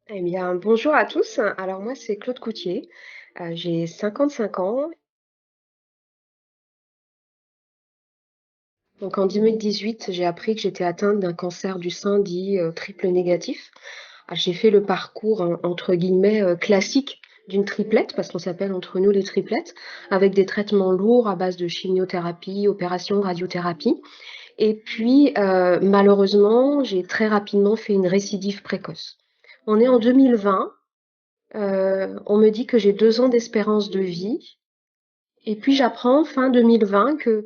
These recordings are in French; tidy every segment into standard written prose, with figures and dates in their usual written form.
Eh bien, bonjour à tous. Alors moi, c'est Claude Coutier. J'ai 55 ans. Donc en 2018, j'ai appris que j'étais atteinte d'un cancer du sein dit triple négatif. J'ai fait le parcours entre guillemets classique d'une triplette, parce qu'on s'appelle entre nous les triplettes, avec des traitements lourds à base de chimiothérapie, opération, radiothérapie. Et puis malheureusement, j'ai très rapidement fait une récidive précoce. On est en 2020. On me dit que j'ai 2 ans d'espérance de vie. Et puis j'apprends fin 2020 qu'il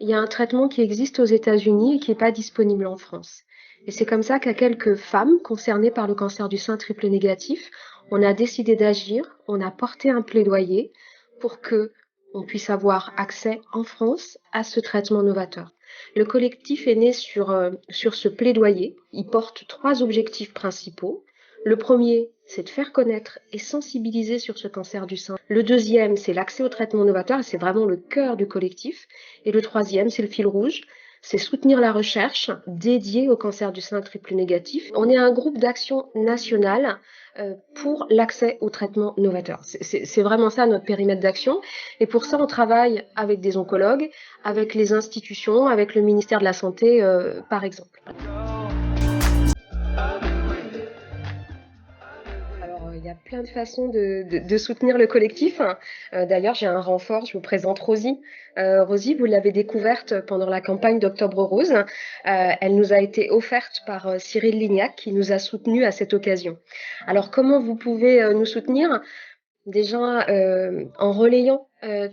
y a un traitement qui existe aux États-Unis et qui n'est pas disponible en France. Et c'est comme ça qu'à quelques femmes concernées par le cancer du sein triple négatif, on a décidé d'agir, on a porté un plaidoyer pour que on puisse avoir accès en France à ce traitement novateur. Le collectif est né sur ce plaidoyer. Il porte 3 objectifs principaux. Le premier, c'est de faire connaître et sensibiliser sur ce cancer du sein. Le deuxième, c'est l'accès au traitement novateur, et c'est vraiment le cœur du collectif. Et le troisième, c'est le fil rouge, c'est soutenir la recherche dédiée au cancer du sein triple négatif. On est un groupe d'action national pour l'accès au traitement novateur. C'est vraiment ça notre périmètre d'action. Et pour ça, on travaille avec des oncologues, avec les institutions, avec le ministère de la Santé, par exemple. Alors, il y a plein de façons de soutenir le collectif. D'ailleurs, j'ai un renfort, je vous présente Rosie. Rosie, vous l'avez découverte pendant la campagne d'Octobre Rose. Elle nous a été offerte par Cyril Lignac, qui nous a soutenus à cette occasion. Alors, comment vous pouvez nous soutenir? Déjà, en relayant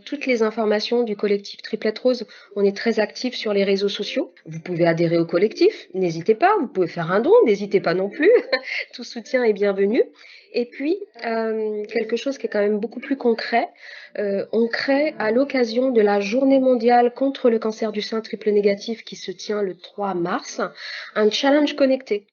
toutes les informations du collectif Triplette Rose, on est très actif sur les réseaux sociaux. Vous pouvez adhérer au collectif, n'hésitez pas. Vous pouvez faire un don, n'hésitez pas non plus. Tout soutien est bienvenu. Et puis, quelque chose qui est quand même beaucoup plus concret, on crée à l'occasion de la Journée mondiale contre le cancer du sein triple négatif qui se tient le 3 mars, un challenge connecté.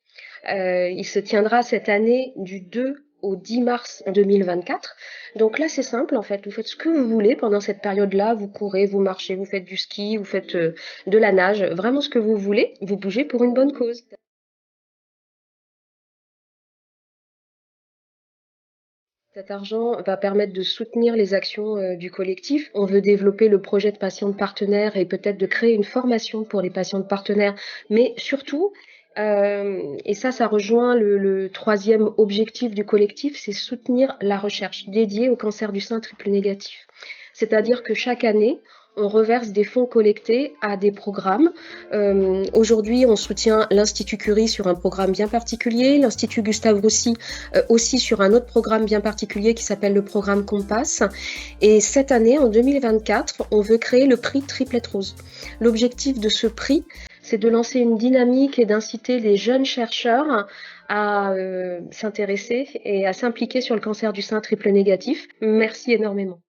Il se tiendra cette année du 2 au 10 mars 2024. Donc là, c'est simple en fait. Vous faites ce que vous voulez pendant cette période-là. Vous courez, vous marchez, vous faites du ski, vous faites de la nage, vraiment ce que vous voulez. Vous bougez pour une bonne cause. Cet argent va permettre de soutenir les actions du collectif. On veut développer le projet de patiente partenaire et peut-être de créer une formation pour les patientes partenaires. Mais surtout, et ça rejoint le troisième objectif du collectif, c'est soutenir la recherche dédiée au cancer du sein triple négatif. C'est-à-dire que chaque année, on reverse des fonds collectés à des programmes. Aujourd'hui, on soutient l'Institut Curie sur un programme bien particulier, l'Institut Gustave Roussy aussi sur un autre programme bien particulier qui s'appelle le programme Compass. Et cette année, en 2024, on veut créer le prix Triplette Rose. L'objectif de ce prix, c'est de lancer une dynamique et d'inciter les jeunes chercheurs à s'intéresser et à s'impliquer sur le cancer du sein triple négatif. Merci énormément.